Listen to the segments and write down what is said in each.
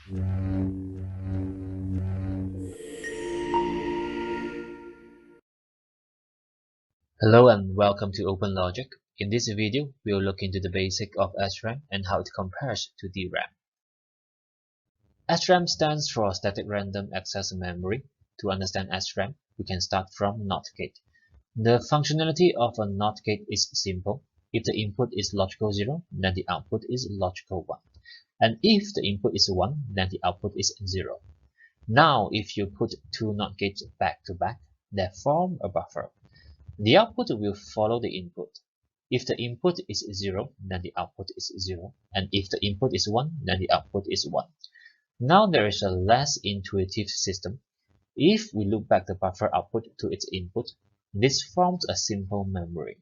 Hello and welcome to Open Logic. In this video, we'll look into the basic of SRAM and how it compares to DRAM. SRAM stands for Static Random Access Memory. To understand SRAM, we can start from NOT gate. The functionality of a NOT gate is simple. If the input is logical 0, then the output is logical 1. And if the input is 1, then the output is 0. Now, if you put two NOT gates back to back, they form a buffer. The output will follow the input. If the input is 0, then the output is 0. And if the input is 1, then the output is 1. Now there is a less intuitive system. If we loop back the buffer output to its input, this forms a simple memory.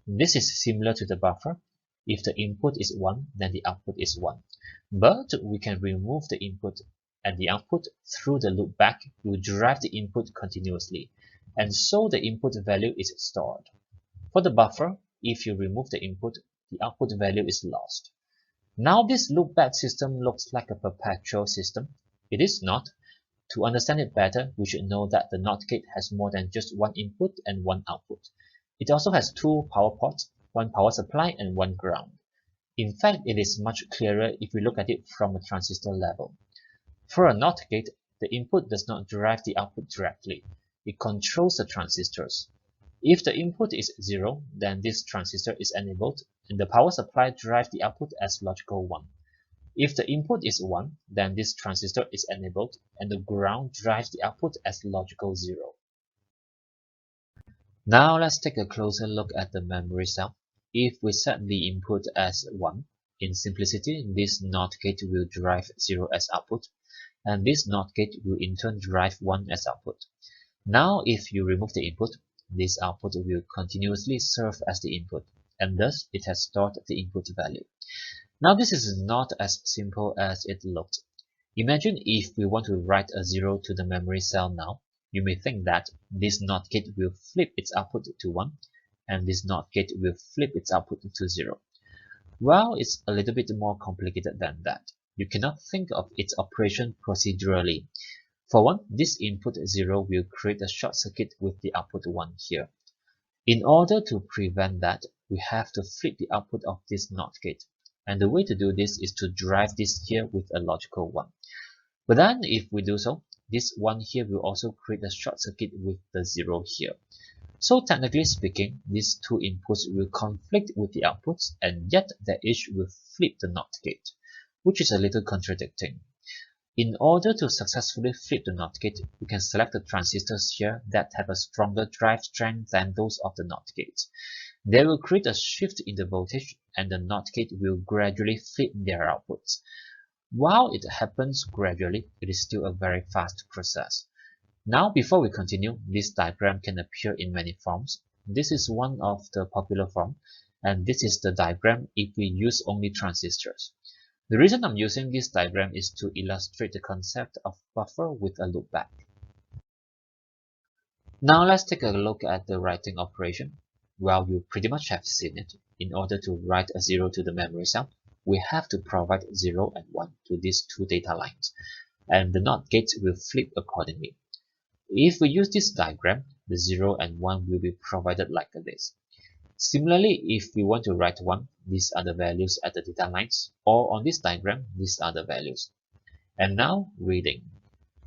This is similar to the buffer. If the input is 1, then the output is 1. But we can remove the input, and the output through the loop back will drive the input continuously. And so the input value is stored. For the buffer, if you remove the input, the output value is lost. Now this loopback system looks like a perpetual system. It is not. To understand it better, we should know that the NOT gate has more than just one input and one output. It also has two power ports, one power supply and one ground. In fact, it is much clearer if we look at it from a transistor level. For a NOT gate, the input does not drive the output directly. It controls the transistors. If the input is 0, then this transistor is enabled, and the power supply drives the output as logical 1. If the input is 1, then this transistor is enabled, and the ground drives the output as logical 0. Now let's take a closer look at the memory cell. If we set the input as 1, in simplicity, this NOT gate will drive 0 as output, and this NOT gate will in turn drive 1 as output. Now, if you remove the input, this output will continuously serve as the input, and thus it has stored the input value. Now, this is not as simple as it looked. Imagine if we want to write a 0 to the memory cell now. You may think that this NOT gate will flip its output to 1, and this NOT gate will flip its output to 0. Well, it's a little bit more complicated than that. You cannot think of its operation procedurally. For one, this input 0 will create a short circuit with the output 1 here. In order to prevent that, we have to flip the output of this NOT gate. And the way to do this is to drive this here with a logical 1. But then if we do so, this 1 here will also create a short circuit with the 0 here. So technically speaking, these two inputs will conflict with the outputs, and yet they each will flip the NOT gate, which is a little contradicting. In order to successfully flip the NOT gate, we can select the transistors here that have a stronger drive strength than those of the NOT gate. They will create a shift in the voltage, and the NOT gate will gradually flip their outputs. While it happens gradually, it is still a very fast process. Now, before we continue, this diagram can appear in many forms. This is one of the popular forms, and this is the diagram if we use only transistors. The reason I'm using this diagram is to illustrate the concept of buffer with a loopback. Now let's take a look at the writing operation. Well, you pretty much have seen it. In order to write a 0 to the memory cell, we have to provide 0 and 1 to these two data lines, and the NOT gate will flip accordingly. If we use this diagram, the 0 and 1 will be provided like this. Similarly, if we want to write 1, these are the values at the data lines, or on this diagram, these are the values. And now, reading.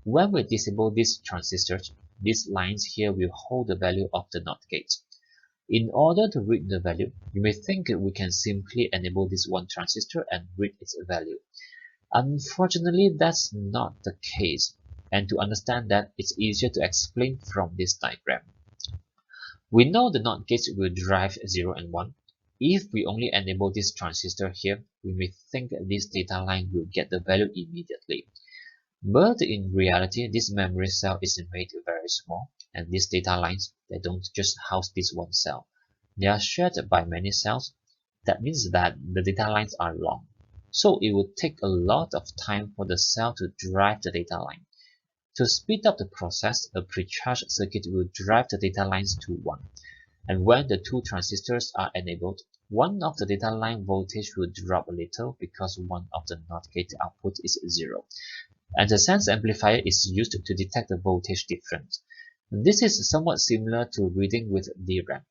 When we disable these transistors, these lines here will hold the value of the NOT gate. In order to read the value, you may think we can simply enable this one transistor and read its value. Unfortunately, that's not the case, and to understand that, it's easier to explain from this diagram. We know the NOT gates will drive 0 and 1. If we only enable this transistor here, we may think this data line will get the value immediately. But in reality, this memory cell is made very small, and these data lines, they don't just house this one cell. They are shared by many cells. That means that the data lines are long. So it would take a lot of time for the cell to drive the data line. To speed up the process, a precharged circuit will drive the data lines to 1. And when the two transistors are enabled, one of the data line voltage will drop a little because one of the NOT gate output is 0, and the sense amplifier is used to detect the voltage difference. This is somewhat similar to reading with DRAM.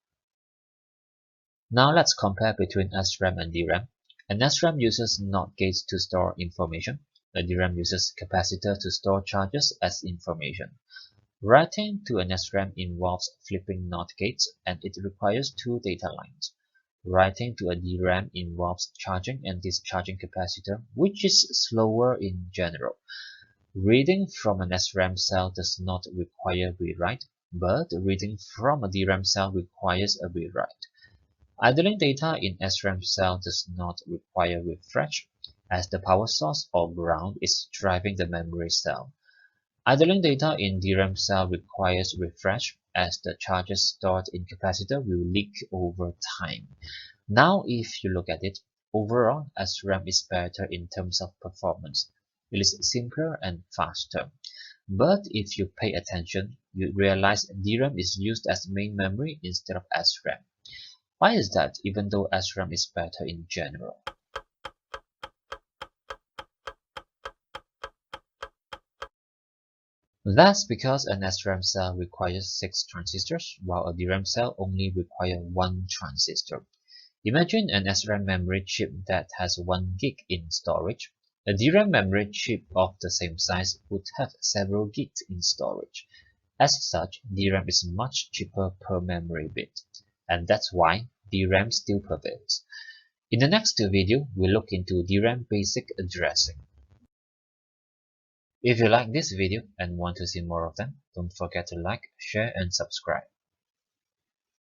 Now let's compare between SRAM and DRAM. An SRAM uses NOT gates to store information. A DRAM uses capacitor to store charges as information. Writing to an SRAM involves flipping NOT gates, and it requires two data lines. Writing to a DRAM involves charging and discharging capacitor, which is slower in general. Reading from an SRAM cell does not require rewrite, but reading from a DRAM cell requires a rewrite. Idling data in SRAM cell does not require refresh, as the power source or ground is driving the memory cell. Idling data in DRAM cell requires refresh, as the charges stored in capacitor will leak over time. Now if you look at it, overall SRAM is better in terms of performance. It is simpler and faster. But if you pay attention, you realize DRAM is used as main memory instead of SRAM. Why is that, even though SRAM is better in general? That's because an SRAM cell requires 6 transistors, while a DRAM cell only requires 1 transistor. Imagine an SRAM memory chip that has 1 gig in storage. A DRAM memory chip of the same size would have several gigs in storage. As such, DRAM is much cheaper per memory bit, and that's why DRAM still prevails. In the next video, we'll look into DRAM basic addressing. If you like this video and want to see more of them, don't forget to like, share, and subscribe.